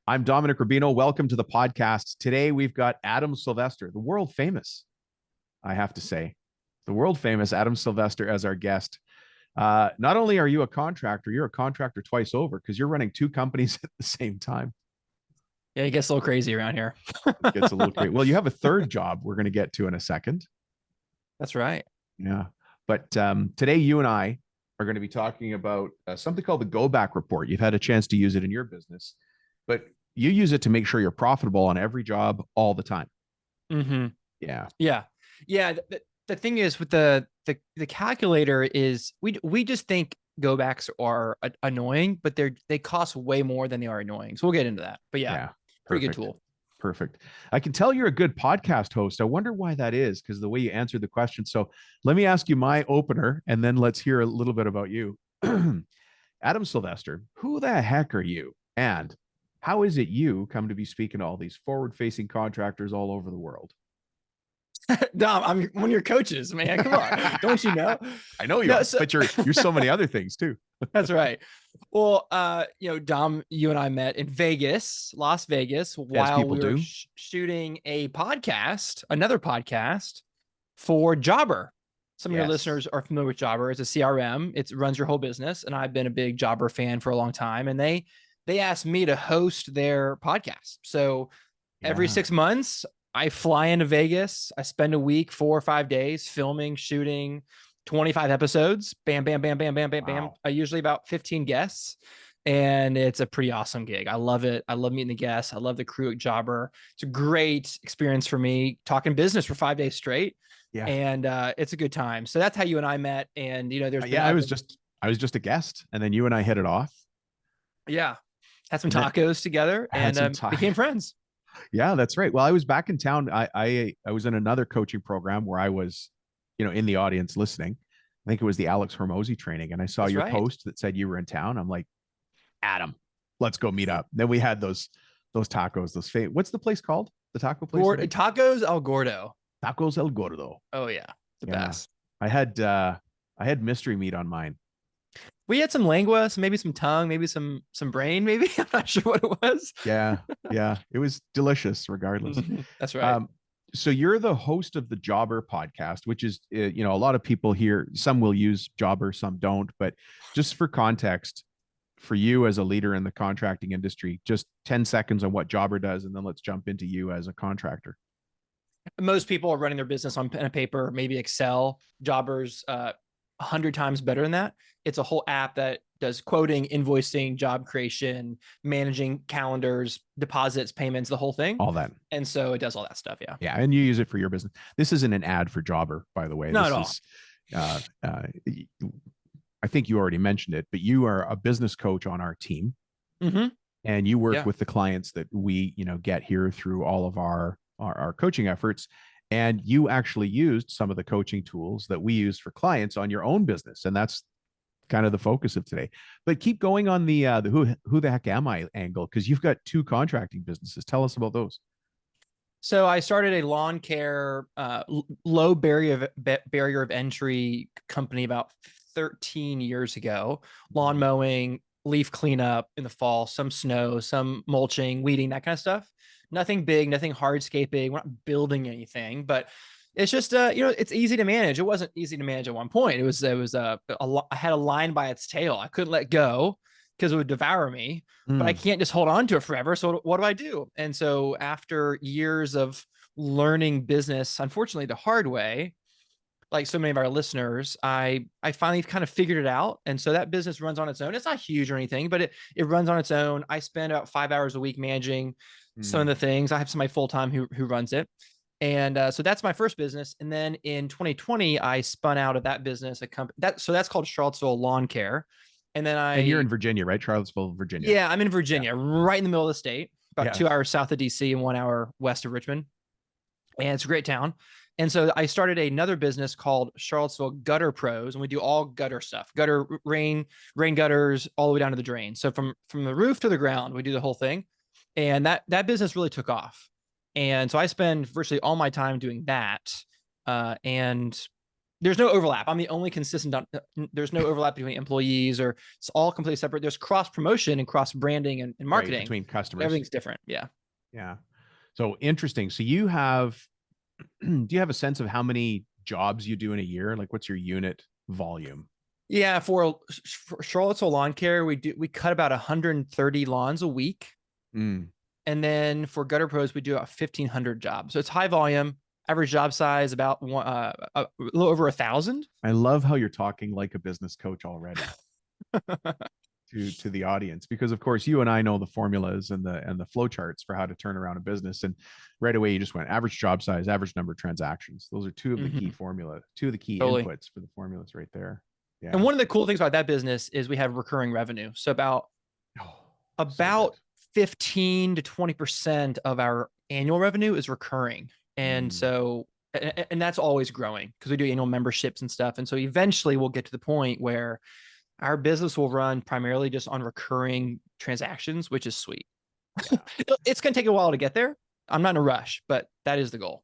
I'm Dominic Rubino. Welcome to the podcast. Today we've got Adam Sylvester, the world famous, I have to say, the world famous Adam Sylvester as our guest. Not only are you a contractor, you're a contractor twice over because you're running two companies at the same time. Yeah, it gets a little crazy around here. It gets a little crazy. Well, you have a third job we're going to get to in a second. That's right. Yeah. But today you and I are going to be talking about something called the Go Back report. You've had a chance to use it in your business, but you use it to make sure you're profitable on every job all the time. Mm-hmm. Yeah. Yeah. Yeah. The thing is with the calculator is we just think go backs are annoying, but they cost way more than they are annoying. So we'll get into that. But yeah, pretty good tool. Perfect. I can tell you're a good podcast host. I wonder why that is, because the way you answered the question. So let me ask you my opener, and then let's hear a little bit about you. Adam Sylvester, who the heck are you? And how is it you come to be speaking to all these forward-facing contractors all over the world? Dom, I'm one of your coaches, man. Come on. Don't you know? I know you are, but you're so many other things too. That's right. Well, Dom, you and I met in Vegas, Las Vegas, while we were shooting another podcast for Jobber. Some of your listeners are familiar with Jobber. It's a CRM. It runs your whole business. And I've been a big Jobber fan for a long time. And they asked me to host their podcast. So every 6 months, I fly into Vegas. I spend a week, 4 or 5 days filming, shooting 25 episodes. Bam, bam, bam, bam, bam, bam, bam. Usually about 15 guests. And it's a pretty awesome gig. I love it. I love meeting the guests. I love the crew at Jobber. It's a great experience for me talking business for 5 days straight. Yeah. And it's a good time. So that's how you and I met. And, there's I was just a guest, and then you and I hit it off. Yeah. Had some tacos together and became friends. Yeah, that's right. Well, I was back in town. I was in another coaching program where I was, in the audience listening. I think it was the Alex Hormozy training. And I saw your post that said you were in town. I'm like, Adam, let's go meet up. Then we had those tacos, what's the place called? The taco place? Tacos El Gordo. Tacos El Gordo. Oh yeah. The best. I had mystery meat on mine. We had some lengua, maybe some tongue, maybe some brain, maybe. I'm not sure what it was. Yeah. It was delicious regardless. That's right. So you're the host of the Jobber podcast, which is, a lot of people here, some will use Jobber, some don't, but just for context, for you as a leader in the contracting industry, just 10 seconds on what Jobber does, and then let's jump into you as a contractor. Most people are running their business on pen and paper, maybe Excel. Jobber's 100 times better than that. It's a whole app that does quoting, invoicing, job creation, managing calendars, deposits, payments, the whole thing. All that. And so it does all that stuff. Yeah. Yeah. And you use it for your business. This isn't an ad for Jobber, by the way. Not at all. I think you already mentioned it, but you are a business coach on our team. Mm-hmm. And you work with the clients that we, get here through all of our coaching efforts. And you actually used some of the coaching tools that we use for clients on your own business. And that's kind of the focus of today. But keep going on the who the heck am I angle, because you've got two contracting businesses. Tell us about those. So I started a lawn care, low barrier of entry company about 13 years ago. Lawn mowing, leaf cleanup in the fall, some snow, some mulching, weeding, that kind of stuff. Nothing big, nothing hardscaping. We're not building anything, but it's just, it's easy to manage. It wasn't easy to manage at one point. I had a line by its tail. I couldn't let go because it would devour me, but I can't just hold on to it forever. So what do I do? And so after years of learning business, unfortunately the hard way, like so many of our listeners, I finally kind of figured it out. And so that business runs on its own. It's not huge or anything, but it runs on its own. I spend about 5 hours a week managing some of the things. I have somebody full-time who runs it. And so that's my first business. And then in 2020, I spun out of that business, a company that's called Charlottesville Lawn Care. And then you're in Virginia, right? Charlottesville, Virginia. Yeah, I'm in Virginia, right in the middle of the state, about 2 hours south of DC and 1 hour west of Richmond. And it's a great town. And so I started another business called Charlottesville Gutter Pros, and we do all gutter stuff, rain gutters, all the way down to the drain. So from the roof to the ground, we do the whole thing. And that business really took off. And so I spend virtually all my time doing that. And there's no overlap. I'm the only consistent. There's no overlap between employees, or it's all completely separate. There's cross promotion and cross branding and marketing, right, between customers. Everything's different. Yeah. Yeah. So interesting. So you have, do you have a sense of how many jobs you do in a year? Like what's your unit volume? Yeah. For Charlottesville Lawn Care, we cut about 130 lawns a week. Mm. And then for Gutter Pros, we do about 1,500 jobs. So it's high volume. Average job size about a little over 1,000. I love how you're talking like a business coach already to the audience, because of course you and I know the formulas and the flow charts for how to turn around a business. And right away you just went average job size, average number of transactions. Those are two of the key formula, two of the key inputs for the formulas right there. Yeah. And one of the cool things about that business is we have recurring revenue. So about 15 to 20% of our annual revenue is recurring. And so, and that's always growing because we do annual memberships and stuff. And so eventually we'll get to the point where our business will run primarily just on recurring transactions, which is sweet. Yeah. It's going to take a while to get there. I'm not in a rush, but that is the goal.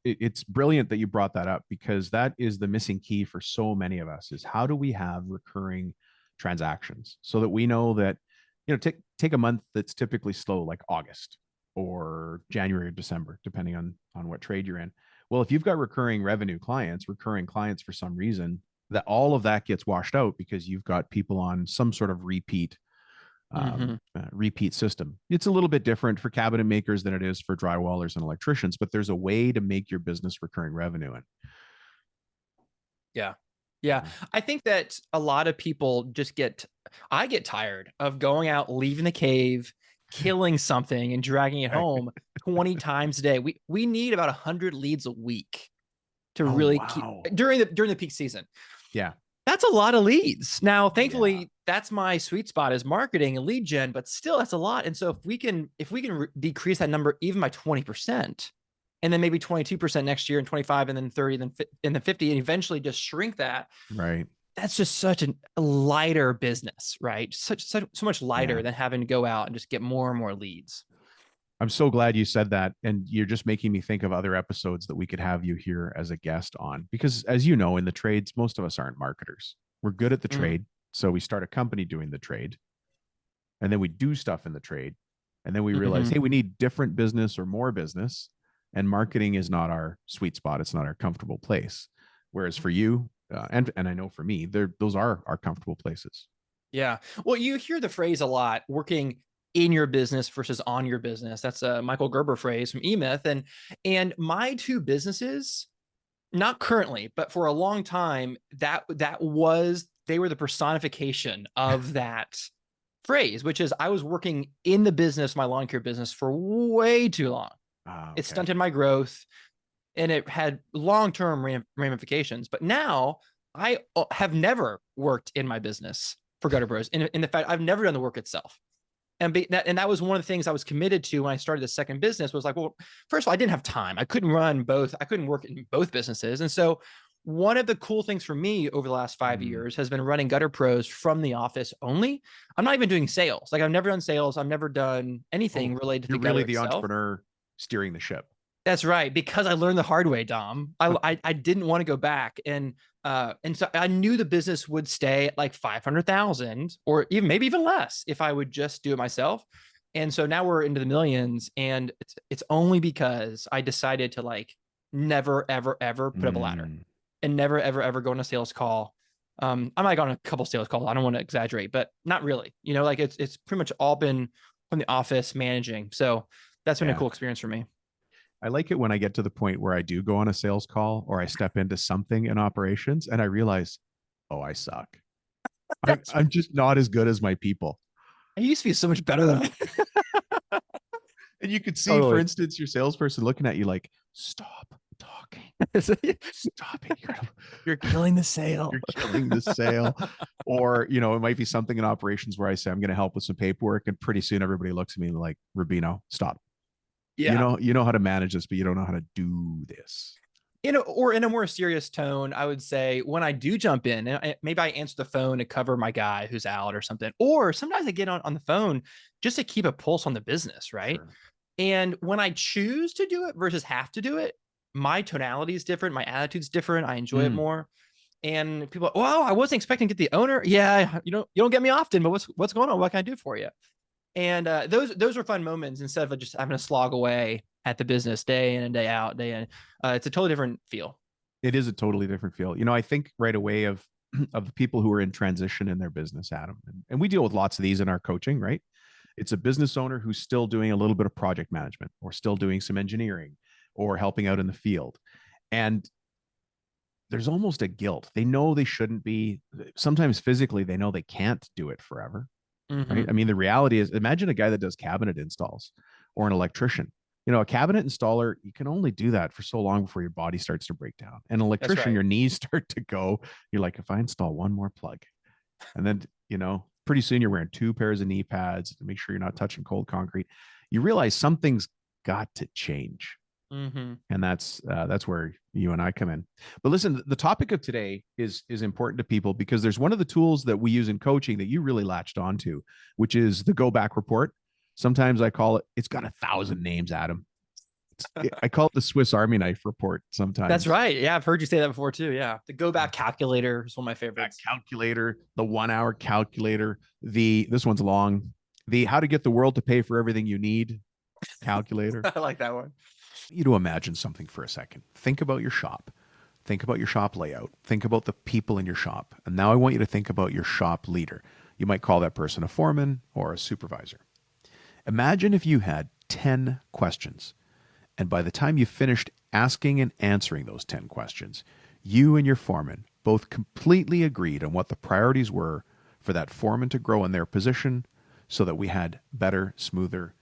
It's brilliant that you brought that up, because that is the missing key for so many of us, is how do we have recurring transactions so that we know that, you know, take a month that's typically slow, like August or January or December, depending on what trade you're in. Well, if you've got recurring clients for some reason, that all of that gets washed out because you've got people on some sort of repeat system. It's a little bit different for cabinet makers than it is for drywallers and electricians, but there's a way to make your business recurring revenue. And yeah. I think that a lot of people I get tired of going out, leaving the cave, killing something and dragging it home 20 times a day. We need about 100 leads a week to really keep during the peak season. Yeah. That's a lot of leads. Now, thankfully, that's my sweet spot, is marketing and lead gen, but still that's a lot. And so if we can decrease that number even by 20%, and then maybe 22% next year, and 25, and then 30, and then 50, and eventually just shrink that. Right. That's just such a lighter business, right? So much lighter than having to go out and just get more and more leads. I'm so glad you said that. And you're just making me think of other episodes that we could have you here as a guest on, because as you know, in the trades, most of us aren't marketers. We're good at the trade. So we start a company doing the trade, and then we do stuff in the trade. And then we realize, hey, we need different business or more business, and marketing is not our sweet spot. It's not our comfortable place. Whereas for you, and I know for me, those are our comfortable places. Yeah. Well, you hear the phrase a lot, working in your business versus on your business. That's a Michael Gerber phrase from eMyth. And my two businesses, not currently, but for a long time, they were the personification of that phrase, which is I was working in the business, my lawn care business, for way too long. It stunted my growth, and it had long-term ramifications. But now I have never worked in my business for Gutter Bros. In the fact, I've never done the work itself. And that was one of the things I was committed to when I started the second business, was like, well, first of all, I didn't have time. I couldn't run both. I couldn't work in both businesses. And so one of the cool things for me over the last 5 years has been running Gutter Pros from the office only. I'm not even doing sales. Like, I've never done sales. I've never done anything related to the gutter really itself. The entrepreneur steering the ship. That's right. Because I learned the hard way, Dom. I didn't want to go back. And so I knew the business would stay at like 500,000 or maybe even less if I would just do it myself. And so now we're into the millions, and it's only because I decided to like never, ever, ever put up a ladder, and never, ever, ever go on a sales call. I might have gone on a couple sales calls. I don't want to exaggerate, but not really, like it's pretty much all been from the office managing. So that's been a cool experience for me. I like it when I get to the point where I do go on a sales call or I step into something in operations and I realize, oh, I suck. I'm just not as good as my people. I used to be so much better than I. And you could see, for instance, your salesperson looking at you like, stop talking. Stop it. You're killing the sale. You're killing the sale. Or, it might be something in operations where I say, I'm going to help with some paperwork. And pretty soon everybody looks at me like, Rubino, stop. Yeah. You know how to manage this, but you don't know how to do this. Or in a more serious tone, I would say when I do jump in, and maybe I answer the phone to cover my guy who's out or something, or sometimes I get on the phone just to keep a pulse on the business, right? Sure. And when I choose to do it versus have to do it, my tonality is different. My attitude's different. I enjoy it Mm. more. And people, well, I wasn't expecting to get the owner. Yeah, you don't get me often, but what's going on? What can I do for you? And those were fun moments instead of just having to slog away at the business day in and day out, day in. It's a totally different feel. It is a totally different feel. You know, I think right away of the people who are in transition in their business, Adam, and we deal with lots of these in our coaching, right? It's a business owner who's still doing a little bit of project management or still doing some engineering or helping out in the field. And there's almost a guilt. They know they shouldn't be. Sometimes physically, they know they can't do it forever, right? Mm-hmm. I mean, the reality is, imagine a guy that does cabinet installs or an electrician. You know, a cabinet installer, you can only do that for so long before your body starts to break down. An That's electrician, right. your knees start to go. You're like, if I install one more plug, and then, you know, pretty soon you're wearing 2 pairs of knee pads to make sure you're not touching cold concrete. You realize something's got to change. Mm-hmm. And that's where you and I come in. But listen, the topic of today is important to people because there's one of the tools that we use in coaching that you really latched onto, which is the go back report. Sometimes I call it, it's got 1,000 names, Adam. I call it the Swiss Army knife report That's sometimes. right. Yeah, I've heard you say that before too. Yeah, the go back calculator is one of my That favorites. calculator, the 1 hour calculator, this one's long, the how to get the world to pay for everything you need calculator. I like that one. You to imagine something for a second. Think about your shop. Think about your shop layout. Think about the people in your shop. And now I want you to think about your shop leader. You might call that person a foreman or a supervisor. Imagine if you had 10 questions. And by the time you finished asking and answering those 10 questions, you and your foreman both completely agreed on what the priorities were for that foreman to grow in their position so that we had better, smoother,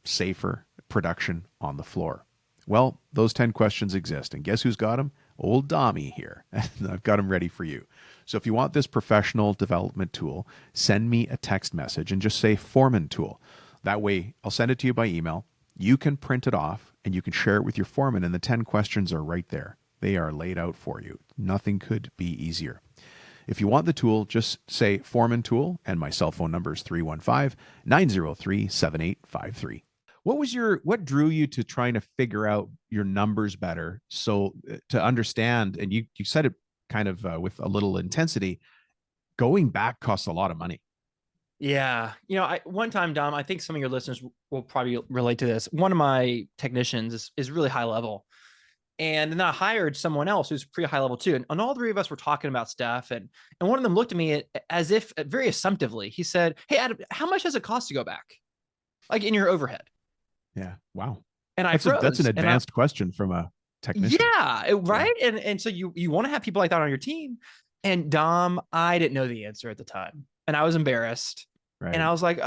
safer production on the floor. Well, those 10 questions exist. And guess who's got them? Old Dommy here. I've got them ready for you. So if you want this professional development tool, send me a text message and just say Foreman Tool. That way, I'll send it to you by email. You can print it off and you can share it with your foreman, and the 10 questions are right there. They are laid out for you. Nothing could be easier. If you want the tool, just say Foreman Tool, and my cell phone number is 315-903-7853. What drew you to trying to figure out your numbers better? So to understand, and you said it kind of with a little intensity, going back costs a lot of money. Yeah. One time, Dom, I think some of your listeners will probably relate to this. One of my technicians is really high level. And then I hired someone else who's pretty high level too. And all three of us were talking about stuff. And one of them looked at me as if very assumptively. He said, "Hey, Adam, how much does it cost to go back? Like in your overhead?" Yeah. Wow. And I That's an froze. advanced question from a technician. Yeah, right. And so you want to have people like that on your team. And Dom, I didn't know the answer at the time. And I was embarrassed. And Right. I was like,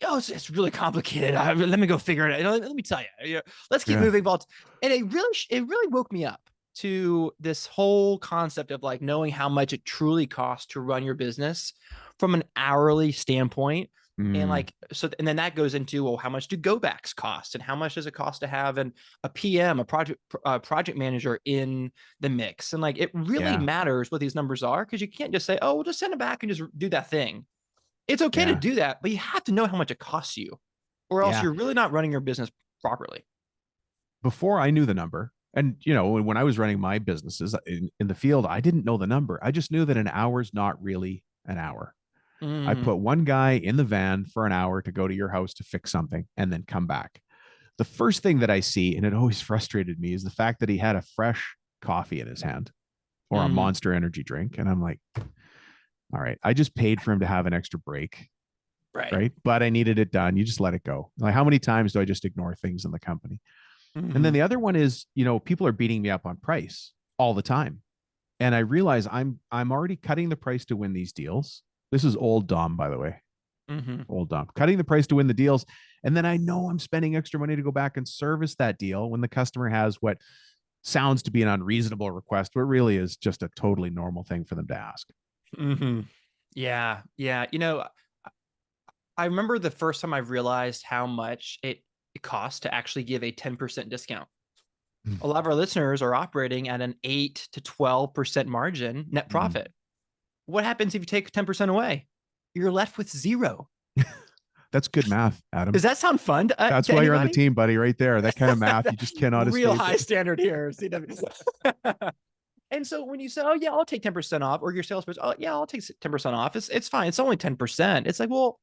it's really complicated. Let me go figure it out. Let me tell you. Let's keep Yeah. moving. And it really woke me up to this whole concept of like knowing how much it truly costs to run your business from an hourly standpoint. And Mm, and then that goes into, well, how much do go backs cost, and how much does it cost to have a PM, a project manager in the mix? And like, it really yeah. matters what these numbers are, because you can't just say, oh, we'll just send it back and just do that thing. It's okay to Yeah. do that, but you have to know how much it costs you, or else Yeah. you're really not running your business properly. Before I knew the number, and you know, when I was running my businesses in the field, I didn't know the number. I just knew that an hour's not really an hour. I Mm, put one guy in the van for an hour to go to your house to fix something and then come back. The first thing that I see, and it always frustrated me, is the fact that he had a fresh coffee in his hand or a mm, Monster energy drink. And I'm like, all right, I just paid for him to have an extra break, right. right? But I needed it done. You just let it go. Like, how many times do I just ignore things in the company? And then Mm, the other one is, you know, people are beating me up on price all the time. And I realize I'm already cutting the price to win these deals. This is old Dom, by the way. mm-hmm. Old Dom. Cutting the price to win the deals. And then I know I'm spending extra money to go back and service that deal when the customer has what sounds to be an unreasonable request, but really is just a totally normal thing for them to ask. Mm-hmm. Yeah. Yeah. I remember the first time I realized how much it costs to actually give a 10% discount. A lot of our listeners are operating at an 8 to 12% margin net Mm. profit. What happens if you take 10% away? You're left with zero. That's good math, Does Adam. that sound fun That's to why you're on the anybody? team, buddy, right there. That kind of math, you just cannot Real escape high it. standard here, CW. And so when you say, "Oh yeah, I'll take 10% off," or your salesperson, "Oh yeah, I'll take 10% off," it's fine. It's only 10%. It's like, well,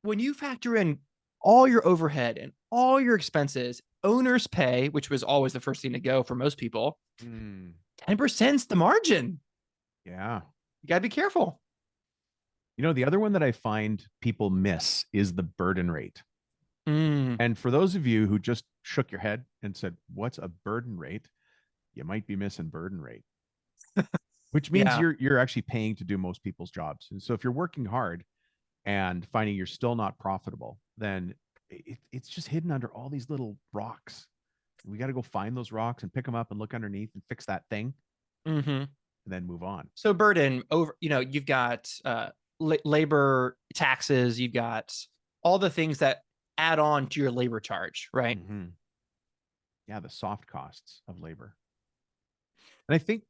when you factor in all your overhead and all your expenses, owner's pay, which was always the first thing to go for most people, 10% is the margin. Yeah. You gotta be careful. You know, the other one that I find people miss is the burden rate. Mm. And for those of you who just shook your head and said, "What's a burden rate?" You might be missing burden rate, which means Yeah. you're actually paying to do most people's jobs. And so if you're working hard and finding you're still not profitable, then it's just hidden under all these little rocks. We got to go find those rocks and pick them up and look underneath and fix that thing, Mm-hmm. and then move on. So burden over, you've got labor taxes, you've got all the things that add on to your labor charge, right? Mm-hmm. Yeah, the soft costs of labor. And I think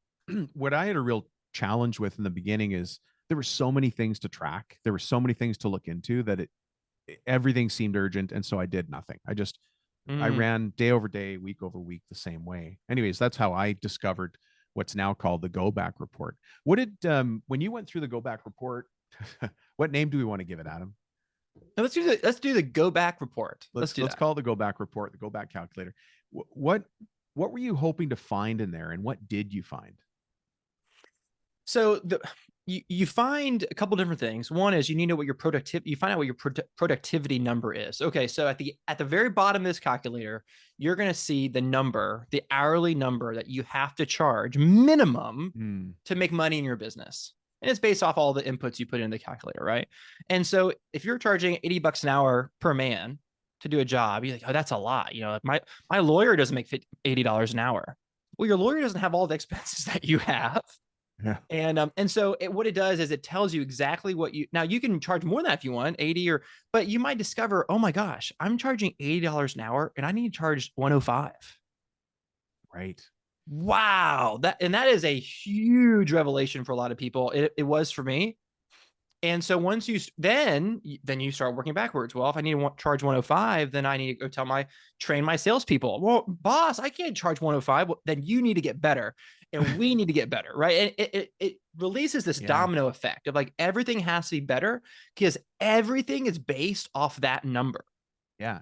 what I had a real challenge with in the beginning is there were so many things to track. There were so many things to look into that everything seemed urgent. And so I did nothing. I ran day over day, week over week, the same way. Anyways, that's how I discovered what's now called the Go Back report. What did, when you went through the Go Back report, what name do we want to give it, Adam? Now let's do the Go Back report. Let's call it the Go Back report, the Go Back calculator. What were you hoping to find in there, and what did you find? So you find a couple different things. One is you need to know what your you find out what your productivity number is. Okay, so at the very bottom of this calculator, you're going to see the number, the hourly number that you have to charge minimum to make money in your business. And it's based off all the inputs you put in the calculator, right? And so if you're charging $80 an hour per man to do a job, you're like, "Oh, that's a lot." My lawyer doesn't make $80 an hour. Well, your lawyer doesn't have all the expenses that you have. Yeah. And so what it does is it tells you exactly what you can charge more than that if you want 80, but you might discover, oh my gosh, I'm charging $80 an hour and I need to charge 105. Right. Wow. That is a huge revelation for a lot of people. It was for me. And so once then you start working backwards. Well, if I need to charge 105, then I need to go train my salespeople. Well, boss, I can't charge 105. Well, then you need to get better, and we need to get better, right? And it releases this domino effect of like everything has to be better because everything is based off that number. Yeah,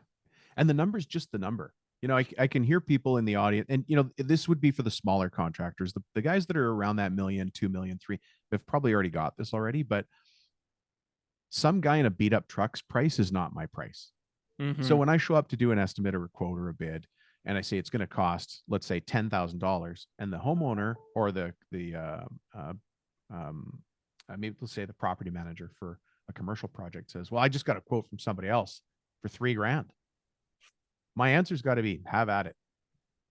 and the number is just the number. I can hear people in the audience, and this would be for the smaller contractors, the guys that are around that 1,000,000, 2,000,000, 3 have probably already got this already, but some guy in a beat up truck's price is not my price. Mm-hmm. So when I show up to do an estimate or a quote or a bid, and I say it's going to cost, let's say $10,000, and the homeowner or maybe let's say the property manager for a commercial project says, "Well, I just got a quote from somebody else for $3,000." My answer's got to be, have at it.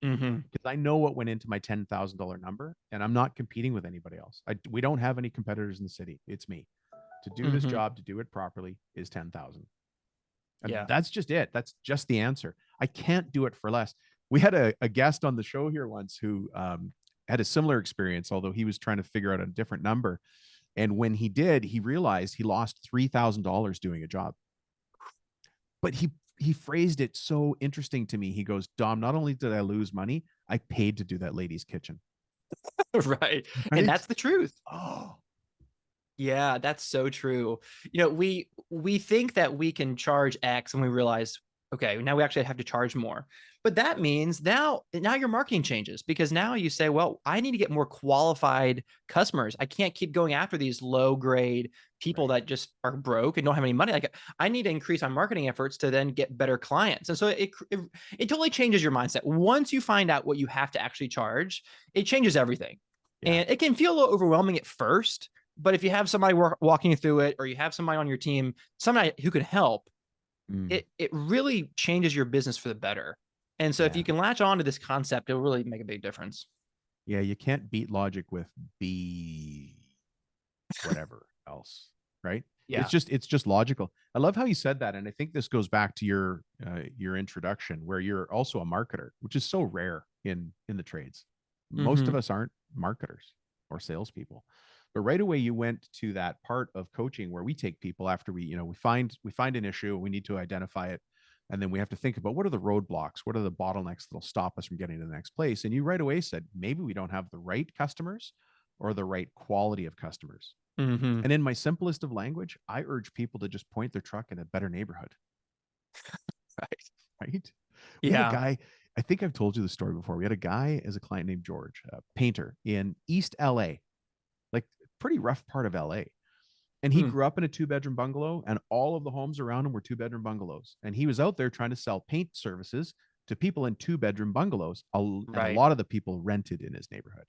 Because I know what went into my $10,000 number, and I'm not competing with anybody else. We don't have any competitors in the city. It's me. To do this job, to do it properly, is 10,000. And that's just it. That's just the answer. I can't do it for less. We had a guest on the show here once who had a similar experience, although he was trying to figure out a different number. And when he did, he realized he lost $3,000 doing a job. But he phrased it so interesting to me. He goes, "Dom, not only did I lose money, I paid to do that lady's kitchen." Right. And that's the truth. Oh, yeah, that's so true. We think that we can charge X and we realize, okay, now we actually have to charge more. But that means now your marketing changes because now you say, well, I need to get more qualified customers. I can't keep going after these low grade people that just are broke and don't have any money. Like I need to increase my marketing efforts to then get better clients. And so it totally changes your mindset. Once you find out what you have to actually charge, it changes everything. Yeah. And it can feel a little overwhelming at first, but if you have somebody walking you through it, or you have somebody on your team, somebody who can help, it really changes your business for the better. And so if you can latch on to this concept, it'll really make a big difference. Yeah, you can't beat logic with whatever else, right? Yeah. It's just logical. I love how you said that. And I think this goes back to your introduction, where you're also a marketer, which is so rare in the trades. Most of us aren't marketers or salespeople. But right away, you went to that part of coaching where we take people after we find an issue, we need to identify it, and then we have to think about what are the roadblocks, what are the bottlenecks that'll stop us from getting to the next place. And you right away said maybe we don't have the right customers or the right quality of customers. Mm-hmm. And in my simplest of language, I urge people to just point their truck in a better neighborhood. Right. Right. We had a Yeah. guy, I think I've told you the story before. We had a guy as a client named George, a painter in East LA, like pretty rough part of LA. And he Hmm. grew up in a 2-bedroom bungalow, and all of the homes around him were 2-bedroom bungalows. And he was out there trying to sell paint services to people in 2-bedroom bungalows. And a Right. lot of the people rented in his neighborhood.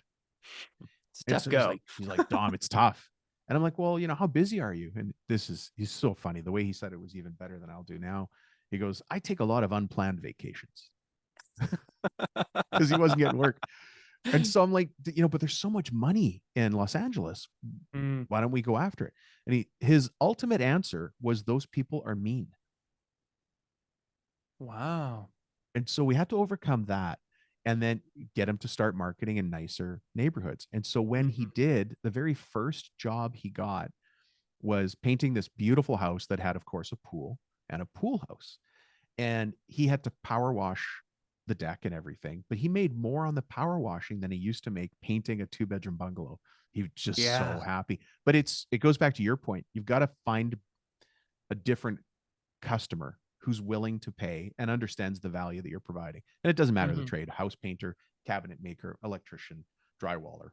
It's a And tough so go. he's like, Dom, it's tough. And I'm like, well, how busy are you? And he's so funny. The way he said it was even better than I'll do now. He goes, I take a lot of unplanned vacations because he wasn't getting work. And so I'm like, but there's so much money in Los Angeles. Mm. Why don't we go after it? And his ultimate answer was those people are mean. Wow. And so we had to overcome that and then get him to start marketing in nicer neighborhoods. And so when he did, the very first job he got was painting this beautiful house that had, of course, a pool and a pool house. And he had to power wash the deck and everything, but he made more on the power washing than he used to make painting a 2-bedroom bungalow. He was just so happy. But it goes back to your point. You've got to find a different customer who's willing to pay and understands the value that you're providing. And it doesn't matter the trade: house painter, cabinet maker, electrician, drywaller.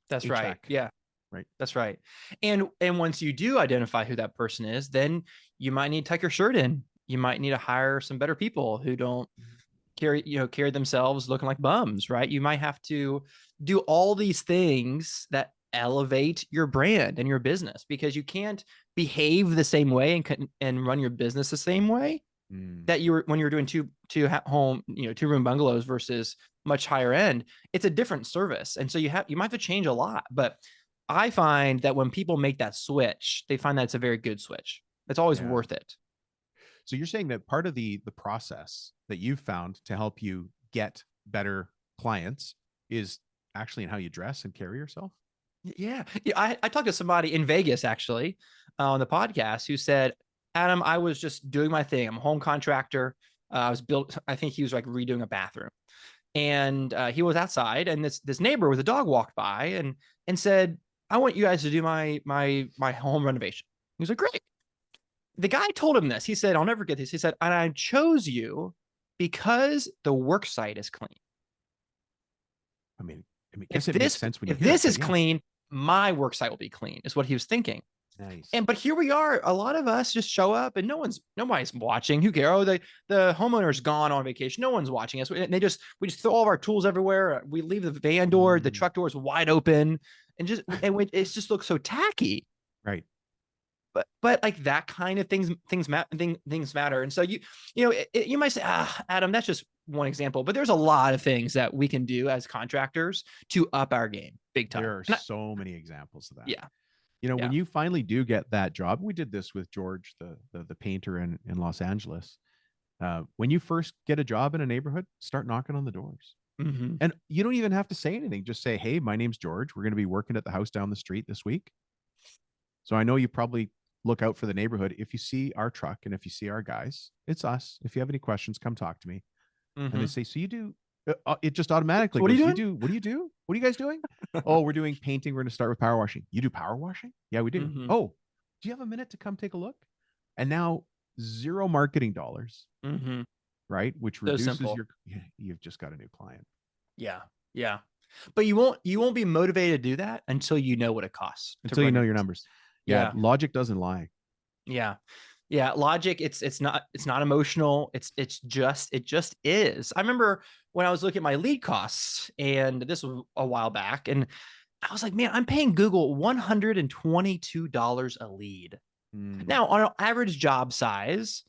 That's HVAC, right. Yeah. right. That's right. And once you do identify who that person is, then you might need to tuck your shirt in. You might need to hire some better people who don't carry themselves looking like bums, right? You might have to do all these things that elevate your brand and your business, because you can't behave the same way and run your business the same way that you were when you were doing two home, 2-room bungalows versus much higher end. It's a different service. And so you might have to change a lot. But I find that when people make that switch, they find that it's a very good switch. It's always worth it. So you're saying that part of the process that you've found to help you get better clients is actually in how you dress and carry yourself? Yeah. I talked to somebody in Vegas, actually, on the podcast, who said, Adam, I was just doing my thing. I'm a home contractor. I think he was like redoing a bathroom. And he was outside, and this neighbor with a dog walked by and said, I want you guys to do my home renovation. He was like, great. The guy told him this. He said, I'll never forget this. He said, and I chose you because the work site is clean. I mean, I guess it makes sense when you hear it, if this is clean, my work site will be clean, is what he was thinking. Nice. But here we are. A lot of us just show up and nobody's watching. Who cares? Oh, the homeowner's gone on vacation. No one's watching us. We just throw all of our tools everywhere. We leave the van door, the truck door is wide open, and it just looks so tacky. Right. But like that kind of things matter. And so you might say, Adam, that's just one example, but there's a lot of things that we can do as contractors to up our game big time. There are so many examples of that. Yeah. When you finally do get that job, we did this with George, the painter in Los Angeles. When you first get a job in a neighborhood, start knocking on the doors. Mm-hmm. And you don't even have to say anything. Just say, hey, my name's George. We're going to be working at the house down the street this week. So I know you probably look out for the neighborhood. If you see our truck and if you see our guys, it's us. If you have any questions, come talk to me. Mm-hmm. And they say, so you do, it just automatically what goes, do you do? What do you do? What are you guys doing? Oh, we're doing painting. We're going to start with power washing. You do power washing? Yeah, we do. Mm-hmm. Oh, do you have a minute to come take a look? And now zero marketing dollars, mm-hmm. right? Which reduces you've just got a new client. Yeah. Yeah. But you won't be motivated to do that until you know what it costs. Until you know your numbers. Yeah. Logic doesn't lie. Yeah. Yeah. Logic. It's not emotional. It just is. I remember when I was looking at my lead costs, and this was a while back, and I was like, man, I'm paying Google $122 a lead. Now on an average job size,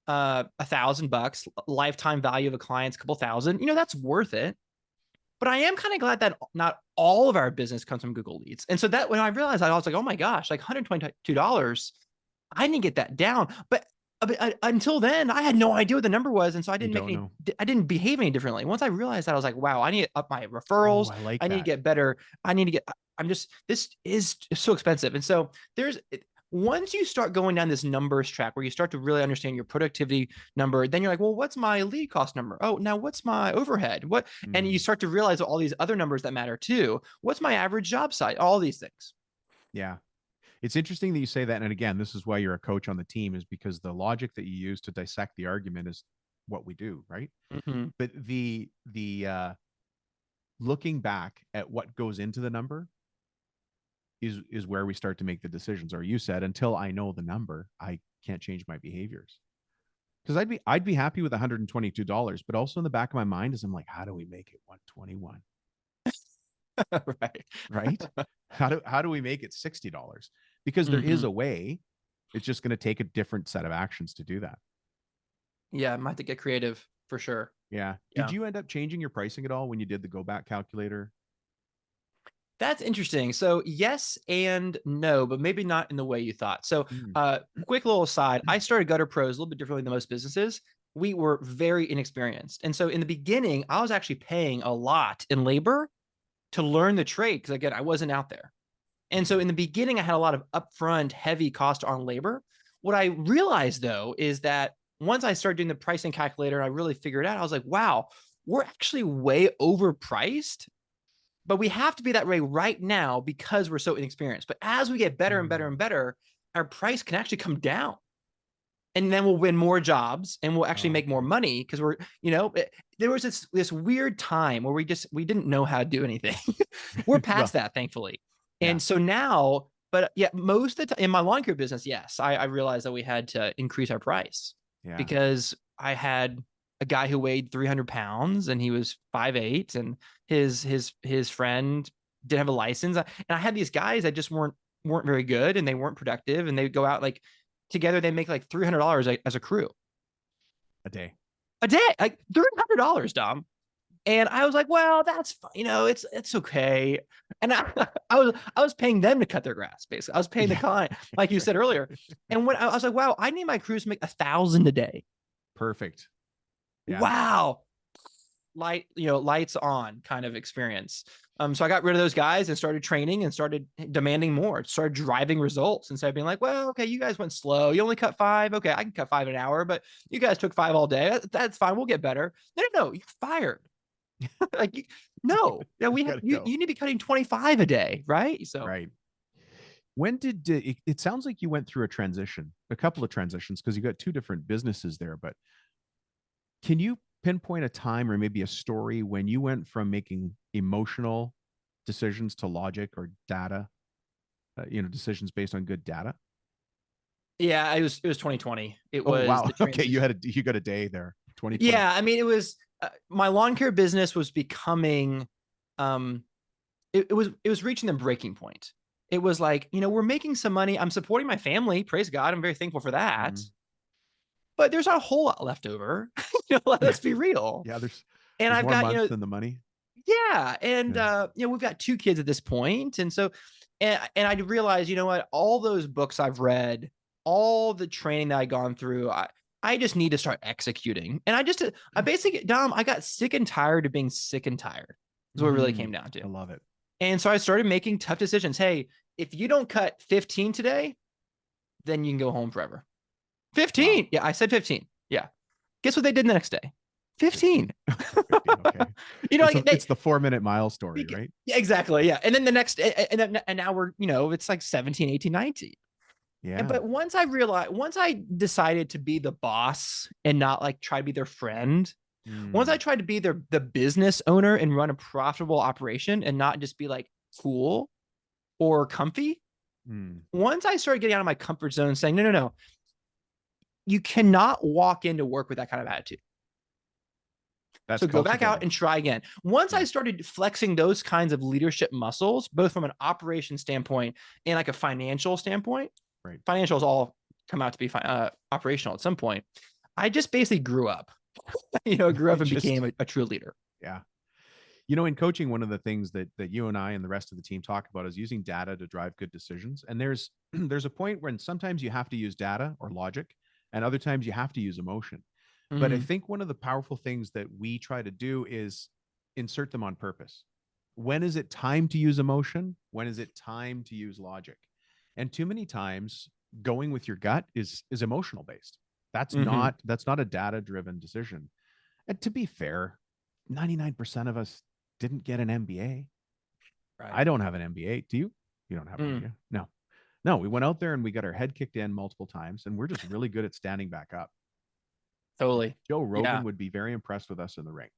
$1,000, lifetime value of a client's a couple thousand, that's worth it. But I am kind of glad that not all of our business comes from Google leads. And so that when I realized that, I was like, oh my gosh, like $122, I didn't get that down. But But until then, I had no idea what the number was, and so You don't know. I didn't behave any differently. Once I realized that, I was like, wow, I need to up my Oh, referrals. I like I need to that. get better. I need to get. I'm just this is so expensive, and so once you start going down this numbers track where you start to really understand your productivity number, then you're like, well, what's my lead cost number? Oh, now what's my overhead? What? And you Mm, start to realize all these other numbers that matter too. What's my average job site? All these things. yeah. It's interesting that you say that. And again, this is why you're a coach on the team, is because the logic that you use to dissect the argument is what we do, right? Mm-hmm. But the looking back at what goes into the number is where we start to make the decisions. Or you said, until I know the number, I can't change my behaviors. Because I'd be happy with $122, but also in the back of my mind is I'm like, how do we make it 121? Right. Right? How do we make it $60? Because there is Mm-hmm. a way. It's just going to take a different set of actions to do that. Yeah, I might have to get creative for sure. Yeah. Did Yeah. you end up changing your pricing at all when you did the go back calculator? That's interesting. So yes and no, but maybe not in the way you thought. So Mm. quick little aside, I started Gutter Pros a little bit differently than most businesses. We were very inexperienced. And so in the beginning, I was actually paying a lot in labor to learn the trade because again, I wasn't out there. And so in the beginning, I had a lot of upfront heavy cost on labor. What I realized though is that once I started doing the pricing calculator, I really figured out, I was like, wow, we're actually way overpriced, but we have to be that way right now because we're so inexperienced. But as we get better and better and Mm. better, our price can actually come down. And then we'll win more jobs and we'll actually Oh, make more okay. money because there was this weird time where we didn't know how to do anything. We're past Well, that, thankfully. yeah. And so now, but yeah, most of the time in my lawn care business, yes, I realized that we had to increase our price Yeah. because I had a guy who weighed 300 pounds and he was 5'8", and his friend didn't have a license. And I had these guys that just weren't very good and they weren't productive, and they would go out like together, they make like $300 as a crew A day. a day, like $300, Dom. And I was like, well, that's fine. It's okay. And I was paying them to cut their grass, basically. I was paying the Yeah. client, like you said earlier. And when I was like, wow, I need my crews to make 1,000 a day. Perfect. Yeah. Wow. Lights on kind of experience. So I got rid of those guys and started training and started demanding more, started driving results instead of being like, well, okay, you guys went slow. You only cut 5. Okay, I can cut 5 an hour, but you guys took 5 all day. That's fine. We'll get better. No, you're fired. Like, no, yeah, You we have gotta you, go. you need to be cutting 25 a day, right? So Right. When did it sounds like you went through a couple of transitions, because you got two different businesses there, but can you pinpoint a time or maybe a story when you went from making emotional decisions to logic or data, decisions based on good data? yeah, it was 2020. It Oh, was wow. the Okay. transition. You got a day there. 2020. Yeah, I mean, it was my lawn care business was becoming, um, it was reaching the breaking point. It was like, we're making some money. I'm supporting my family. Praise God. I'm very thankful for that. Mhm. But there's not a whole lot left over. Yeah. Let's be real. Yeah. And There's I've more got, months than the money. yeah. And, Yeah. we've got 2 kids at this point. And so, and I realized, you know what, all those books I've read, all the training that I've gone through, I just need to start executing. And I basically, Dom, I got sick and tired of being sick and tired is what it really came down I to. love it. And so I started making tough decisions. Hey, if you don't cut 15 today, then you can go home forever. Wow. 15. Yeah, I said 15. Yeah. Guess what they did the next day? 15. 15. 15. Okay. Like It's the 4-minute mile story, right? yeah, exactly. Yeah. And then the next, and now we're, it's like 17, 18, 19. Yeah. But once I decided to be the boss and not like try to be their friend, once I Mm, tried to be the business owner and run a profitable operation and not just be like cool or comfy, mm. once I started getting out of my comfort zone and saying, no, you cannot walk into work with that kind of attitude. That's So go culture back out building. and try again. Once I Yeah. started flexing those kinds of leadership muscles, both from an operation standpoint and like a financial standpoint, Right. financials all come out to be operational at some point. I just basically grew up, grew up and became a true leader. Yeah. In coaching, one of the things that you and I and the rest of the team talk about is using data to drive good decisions. And there's there's a point when sometimes you have to use data or logic, and other times you have to use emotion. But I think one of the powerful things that we try to do is insert them on purpose. When is it time to use emotion? When is it time to use logic? And too many times going with your gut is emotional based. That's not a data driven decision. And to be fair, 99% of us didn't get an MBA. Right. I don't have an MBA. Do you? You don't have an MBA? No. No, we went out there and we got our head kicked in multiple times, and we're just really good at standing back up. Totally. Joe Rogan would be very impressed with us in the ring.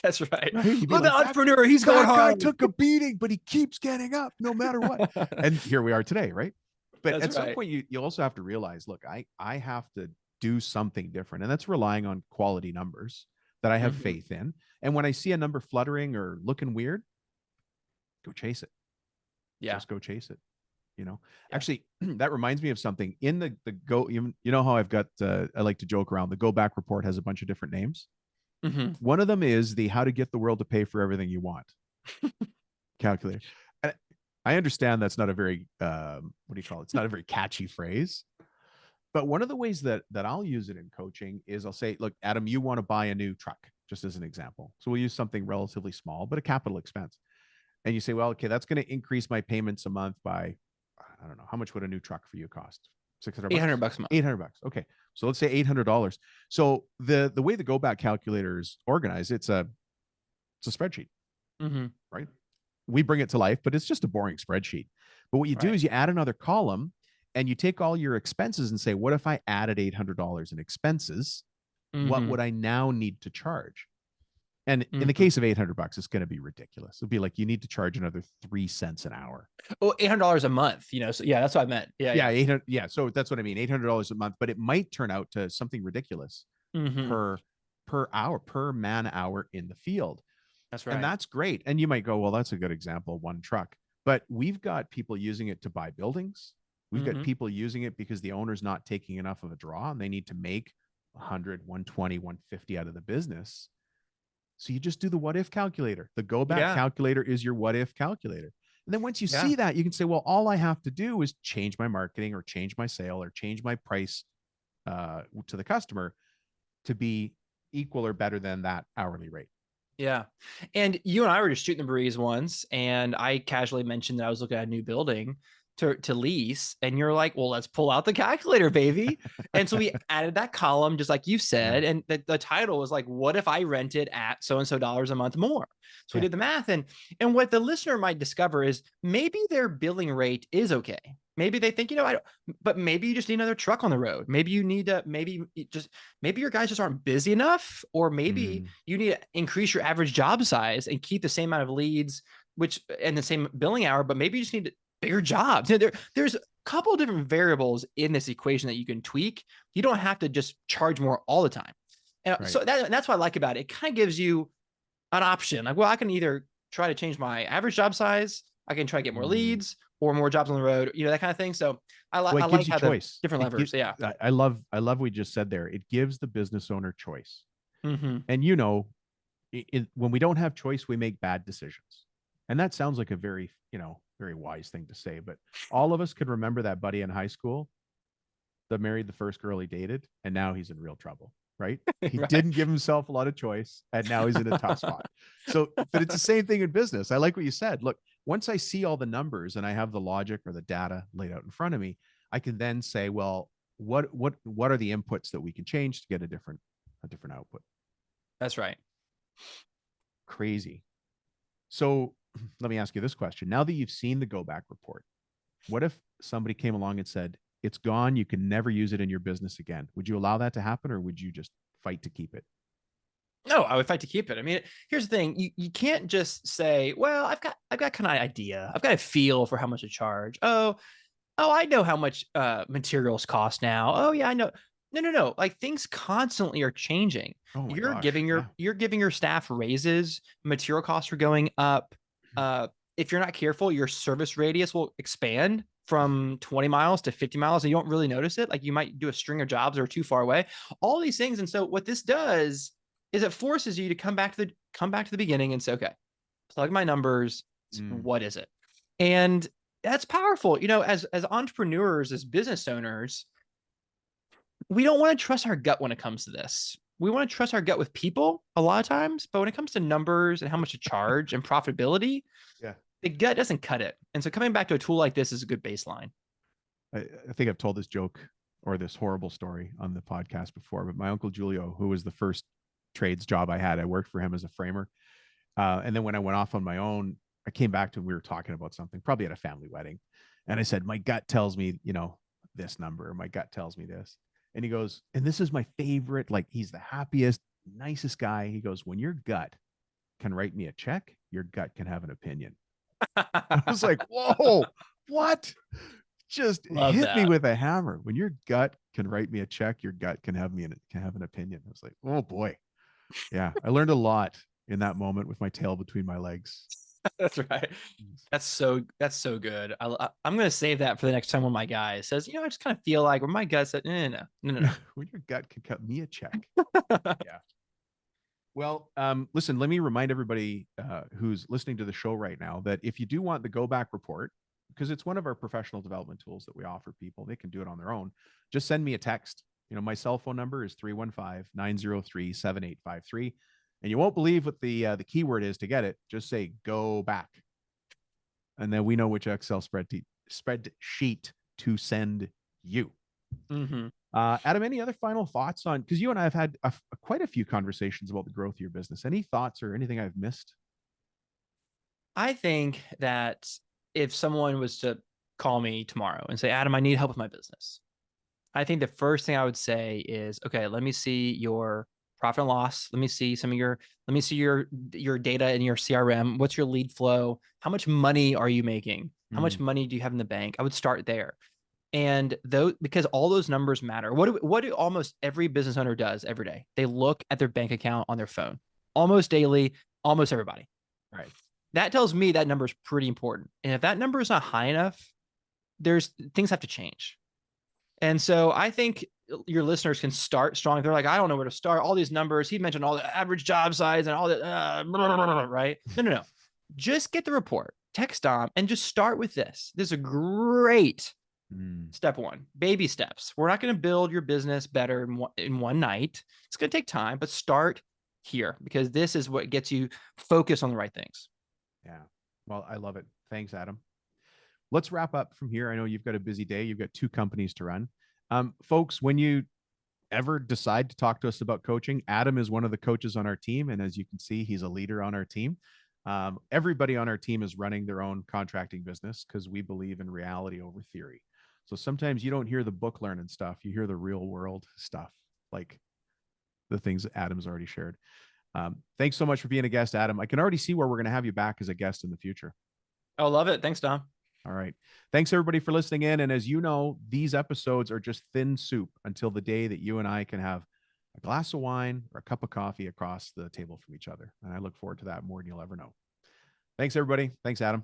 That's right. Look, like, the entrepreneur, he's going hard. That guy took a beating, but he keeps getting up no matter what. And here we are today, right? But at some point, you also have to realize, look, I have to do something different. And that's relying on quality numbers that I have faith in. And when I see a number fluttering or looking weird, go chase it. Yeah. Just go chase it. You know, actually, that reminds me of something in the go. You know how I've got, I like to joke around. The Go Back report has a bunch of different names. One of them is the how to get the world to pay for everything you want calculator. And I understand that's not a very, what do you call it? It's not a very catchy phrase. But one of the ways that I'll use it in coaching is I'll say, look, Adam, you want to buy a new truck, just as an example. So we'll use something relatively small, but a capital expense. And you say, well, okay, that's going to increase my payments a month by, I don't know, how much would a new truck for you cost? $600? $800 a month. $800. Okay. So let's say $800. So the way the Go Back calculator is organized, it's a spreadsheet, right? We bring it to life, but it's just a boring spreadsheet. But what you do is you add another column and you take all your expenses and say, what if I added $800 in expenses? What would I now need to charge? And in the case of $800, it's going to be ridiculous. It'll be like, you need to charge another 3 cents an hour. Oh, $800 a month, you know? So yeah, that's what I meant. Yeah. 800. Yeah. So that's what I mean. $800 a month, but it might turn out to something ridiculous per hour, per man hour in the field. That's right. And that's great. And you might go, well, that's a good example, one truck, but we've got people using it to buy buildings. We've got people using it because the owner's not taking enough of a draw and they need to make 100, 120, 150 out of the business. So you just do the what if calculator. The Go Back calculator is your what if calculator. And then once you see that, you can say, well, all I have to do is change my marketing or change my sale or change my price to the customer to be equal or better than that hourly rate. Yeah. And you and I were just shooting the breeze once, and I casually mentioned that I was looking at a new building to lease, and you're like, well, let's pull out the calculator, baby. And so we added that column, just like you said, and the title was like, what if I rented at so-and-so dollars a month more? So we did the math, and what the listener might discover is maybe their billing rate is okay. Maybe they think, but maybe you just need another truck on the road. Maybe you need to, maybe your guys just aren't busy enough, or maybe you need to increase your average job size and keep the same amount of leads, and the same billing hour, but maybe you just need bigger jobs. There's a couple of different variables in this equation that you can tweak. You don't have to just charge more all the time. And so that's what I like about it. It kind of gives you an option. Like, well, I can either try to change my average job size, I can try to get more leads or more jobs on the road, that kind of thing. So I like how choice. Different levers. I love what you just said there. It gives the business owner choice. And when we don't have choice, we make bad decisions. And that sounds like a very, very wise thing to say, but all of us could remember that buddy in high school that married the first girl he dated, and now he's in real trouble, right? He didn't give himself a lot of choice, and now he's in a tough spot. So, but it's the same thing in business. I like what you said. Look, once I see all the numbers and I have the logic or the data laid out in front of me, I can then say, well, what are the inputs that we can change to get a different output? That's right. Crazy. So let me ask you this question. Now that you've seen the Go Back report, what if somebody came along and said, it's gone, you can never use it in your business again? Would you allow that to happen, or would you just fight to keep it? No, I would fight to keep it. I mean, here's the thing. You can't just say, well, I've got kind of an idea. I've got a feel for how much to charge. Oh, I know how much materials cost now. Oh yeah, I know. No. Like, things constantly are changing. You're giving your staff raises, material costs are going up. If you're not careful, your service radius will expand from 20 miles to 50 miles and you don't really notice it. Like, you might do a string of jobs that are too far away, all these things. And so what this does is it forces you to come back to the beginning and say, okay, plug my numbers. What is it? And that's powerful. As entrepreneurs, as business owners, we don't want to trust our gut when it comes to this. We want to trust our gut with people a lot of times, but when it comes to numbers and how much to charge and profitability, Yeah. the gut doesn't cut it. And so coming back to a tool like this is a good baseline. I think I've told this joke or this horrible story on the podcast before, but my uncle Julio, who was the first trades job I had, I worked for him as a framer. And then when I went off on my own, I came back to him. We were talking about something, probably at a family wedding. And I said, my gut tells me, this number. My gut tells me this. And he goes, and this is my favorite. Like, he's the happiest, nicest guy. He goes, when your gut can write me a check, your gut can have an opinion. I was like, whoa, what? Just Love hit me that. with a hammer. When your gut can write me a check, your gut can have an opinion. I was like, oh boy. Yeah. I learned a lot in that moment with my tail between my legs. That's right. That's so good. I'm gonna save that for the next time when my guy says, I just kind of feel like, or my gut said, no. When your gut can cut me a check. Yeah. Well, listen, let me remind everybody who's listening to the show right now that if you do want the Go Back report, because it's one of our professional development tools that we offer people, they can do it on their own. Just send me a text. My cell phone number is 315-903-7853. And you won't believe what the keyword is to get it. Just say go back. And then we know which Excel spreadsheet to send you. Mm-hmm. Adam, any other final thoughts on, because you and I have had quite a few conversations about the growth of your business. Any thoughts or anything I've missed? I think that if someone was to call me tomorrow and say, Adam, I need help with my business, I think the first thing I would say is, okay, let me see your profit and loss. Let me see your data in your CRM. What's your lead flow? How much money are you making? How much money do you have in the bank? I would start there. And though, because all those numbers matter, what do almost every business owner does every day? They look at their bank account on their phone almost daily, almost everybody. Right. That tells me that number is pretty important. And if that number is not high enough, things have to change. And so I think your listeners can start strong. They're like, I don't know where to start. All these numbers. He mentioned all the average job size and all that, right? No. Just get the report, text Dom, and just start with this. This is a great step one. Baby steps. We're not going to build your business better in one night. It's going to take time, but start here because this is what gets you focused on the right things. Yeah. Well, I love it. Thanks, Adam. Let's wrap up from here. I know you've got a busy day. You've got 2 companies to run. Folks, when you ever decide to talk to us about coaching, Adam is one of the coaches on our team. And as you can see, he's a leader on our team. Everybody on our team is running their own contracting business because we believe in reality over theory. So sometimes you don't hear the book learning stuff. You hear the real world stuff, like the things that Adam's already shared. Thanks so much for being a guest, Adam. I can already see where we're going to have you back as a guest in the future. I love it. Thanks, Dom. All right. Thanks everybody for listening in. And as you know, these episodes are just thin soup until the day that you and I can have a glass of wine or a cup of coffee across the table from each other. And I look forward to that more than you'll ever know. Thanks everybody. Thanks, Adam.